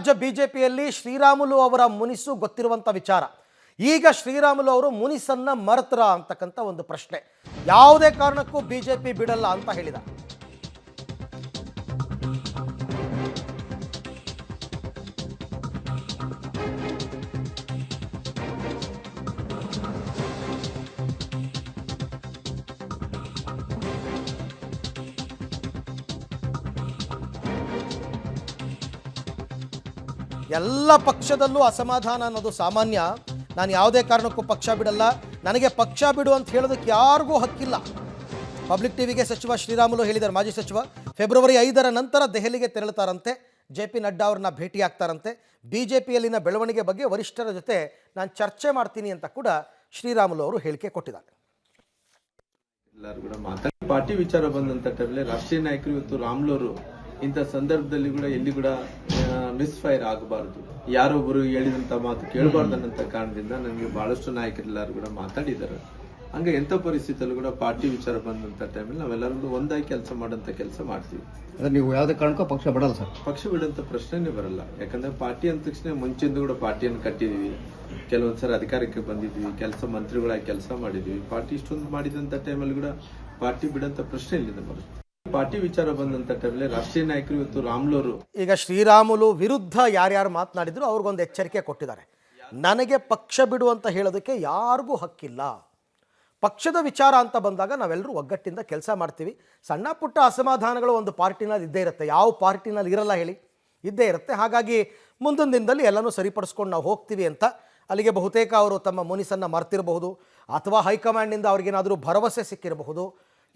ರಾಜ್ಯ ಬಿಜೆಪಿಯಲ್ಲಿ ಶ್ರೀರಾಮುಲು ಅವರ ಮುನಿಸು ಗೊತ್ತಿರುವಂಥ ವಿಚಾರ. ಈಗ ಶ್ರೀರಾಮುಲು ಅವರು ಮುನಿಸನ್ನ ಮರೆತರ ಅಂತಕ್ಕಂಥ ಒಂದು ಪ್ರಶ್ನೆ. ಯಾವುದೇ ಕಾರಣಕ್ಕೂ ಬಿಜೆಪಿ ಬಿಡಲ್ಲ ಅಂತ ಹೇಳಿದ. ಎಲ್ಲ ಪಕ್ಷದಲ್ಲೂ ಅಸಮಾಧಾನ ಅನ್ನೋದು ಸಾಮಾನ್ಯ. ನಾನು ಯಾವುದೇ ಕಾರಣಕ್ಕೂ ಪಕ್ಷ ಬಿಡಲ್ಲ, ನನಗೆ ಪಕ್ಷ ಬಿಡು ಅಂತ ಹೇಳೋದಕ್ಕೆ ಯಾರಿಗೂ ಹಕ್ಕಿಲ್ಲ. ಪಬ್ಲಿಕ್ ಟಿವಿಗೆ ಸಚಿವ ಶ್ರೀರಾಮುಲು ಹೇಳಿದ್ದಾರೆ. ಮಾಜಿ ಸಚಿವ ಫೆಬ್ರವರಿ 5ರ ನಂತರ ದೆಹಲಿಗೆ ತೆರಳುತ್ತಾರಂತೆ, JP ನಡ್ಡಾ ಅವ್ರನ್ನ ಭೇಟಿಯಾಗ್ತಾರಂತೆ. ಬಿಜೆಪಿಯಲ್ಲಿನ ಬೆಳವಣಿಗೆ ಬಗ್ಗೆ ವರಿಷ್ಠರ ಜೊತೆ ನಾನು ಚರ್ಚೆ ಮಾಡ್ತೀನಿ ಅಂತ ಕೂಡ ಶ್ರೀರಾಮುಲು ಅವರು ಹೇಳಿಕೆ ಕೊಟ್ಟಿದ್ದಾರೆ. ಎಲ್ಲರೂ ಕೂಡ ಮಾತಾಡಿ ಪಾರ್ಟಿ ವಿಚಾರ ಬಂದಂತ ಟೈಮಲ್ಲಿ ರಾಷ್ಟ್ರೀಯ ನಾಯಕರು ಇವತ್ತು ರಾಮುಲು ಅವರು ಇಂಥ ಸಂದರ್ಭದಲ್ಲಿ ಕೂಡ ಎಲ್ಲಿ ಕೂಡ ಮಿಸ್ಫೈರ್ ಆಗಬಾರದು, ಯಾರೊಬ್ಬರು ಹೇಳಿದಂತ ಮಾತು ಕೇಳಬಾರ್ದು ಅನ್ನೋ ಕಾರಣದಿಂದ ನನಗೆ ಬಹಳಷ್ಟು ನಾಯಕರೆಲ್ಲರೂ ಕೂಡ ಮಾತಾಡಿದ್ದಾರೆ. ಹಂಗೆ ಎಂಥ ಪರಿಸ್ಥಿತಿಯಲ್ಲೂ ಕೂಡ ಪಾರ್ಟಿ ವಿಚಾರ ಬಂದಂತ ಟೈಮಲ್ಲಿ ನಾವೆಲ್ಲರೂ ಕೂಡ ಒಂದಾಗಿ ಕೆಲಸ ಮಾಡೋಂಥ ಕೆಲಸ ಮಾಡ್ತೀವಿ. ನೀವು ಯಾವುದೇ ಕಾರಣಕ್ಕೂ ಪಕ್ಷ ಬಿಡಲ್ಲ ಸರ್? ಪಕ್ಷ ಬಿಡಂತ ಪ್ರಶ್ನೆನೇ ಬರಲ್ಲ. ಯಾಕಂದ್ರೆ ಪಾರ್ಟಿ ಅಂದ ತಕ್ಷಣ ಮುಂಚೆಂದು ಕೂಡ ಪಾರ್ಟಿಯನ್ನು ಕಟ್ಟಿದೀವಿ, ಕೆಲವೊಂದ್ಸರಿ ಅಧಿಕಾರಕ್ಕೆ ಬಂದಿದ್ವಿ, ಕೆಲಸಗಳಾಗಿ ಕೆಲಸ ಮಾಡಿದ್ವಿ. ಪಾರ್ಟಿ ಇಷ್ಟೊಂದು ಮಾಡಿದಂತ ಟೈಮಲ್ಲಿ ಕೂಡ ಪಾರ್ಟಿ ಬಿಡಂತ ಪ್ರಶ್ನೆ ಇಲ್ಲಿದೆ. ಪಾರ್ಟಿ ವಿಚಾರ ಬಂದಂತ ಟೈಮಲ್ಲಿ ರಾಷ್ಟ್ರೀಯ ನಾಯಕರು ಇವತ್ತು ರಾಮುಲು ಅವರು ಈಗ ಶ್ರೀರಾಮುಲು ವಿರುದ್ಧ ಯಾರ್ಯಾರು ಮಾತನಾಡಿದ್ರು ಅವ್ರಿಗೊಂದು ಎಚ್ಚರಿಕೆ ಕೊಟ್ಟಿದ್ದಾರೆ. ನನಗೆ ಪಕ್ಷ ಬಿಡು ಅಂತ ಹೇಳೋದಕ್ಕೆ ಯಾರಿಗೂ ಹಕ್ಕಿಲ್ಲ. ಪಕ್ಷದ ವಿಚಾರ ಅಂತ ಬಂದಾಗ ನಾವೆಲ್ಲರೂ ಒಗ್ಗಟ್ಟಿಂದ ಕೆಲಸ ಮಾಡ್ತೀವಿ. ಸಣ್ಣ ಪುಟ್ಟ ಅಸಮಾಧಾನಗಳು ಒಂದು ಪಾರ್ಟಿನಲ್ಲಿ ಇದ್ದೇ ಇರುತ್ತೆ. ಯಾವ ಪಾರ್ಟಿನಲ್ಲಿ ಇರಲ್ಲ ಹೇಳಿ? ಇದ್ದೇ ಇರುತ್ತೆ. ಹಾಗಾಗಿ ಮುಂದಿನ ದಿನದಲ್ಲಿ ಎಲ್ಲನೂ ಸರಿಪಡಿಸ್ಕೊಂಡು ನಾವು ಹೋಗ್ತೀವಿ ಅಂತ. ಅಲ್ಲಿಗೆ ಬಹುತೇಕ ಅವರು ತಮ್ಮ ಮುನಿಸನ್ನು ಮರ್ತಿರಬಹುದು, ಅಥವಾ ಹೈಕಮಾಂಡ್ನಿಂದ ಅವ್ರಿಗೇನಾದರೂ ಭರವಸೆ ಸಿಕ್ಕಿರಬಹುದು,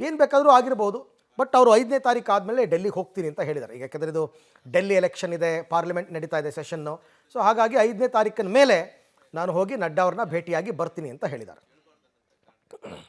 ಏನು ಬೇಕಾದರೂ ಆಗಿರಬಹುದು. ಬಟ್ ಅವರು 5ನೇ ತಾರೀಕು ಆದಮೇಲೆ ಡೆಲ್ಲಿಗೆ ಹೋಗ್ತೀನಿ ಅಂತ ಹೇಳಿದ್ದಾರೆ. ಈಗ ಯಾಕೆಂದರೆ ಇದು ಡೆಲ್ಲಿ ಎಲೆಕ್ಷನ್ ಇದೆ, ಪಾರ್ಲಿಮೆಂಟ್ ನಡೀತಾ ಇದೆ ಸೆಷನ್ನು. ಸೊ ಹಾಗಾಗಿ 5ನೇ ತಾರೀಕಿನ ಮೇಲೆ ನಾನು ಹೋಗಿ ನಡ್ಡಾ ಅವ್ರನ್ನ ಭೇಟಿಯಾಗಿ ಬರ್ತೀನಿ ಅಂತ ಹೇಳಿದ್ದಾರೆ.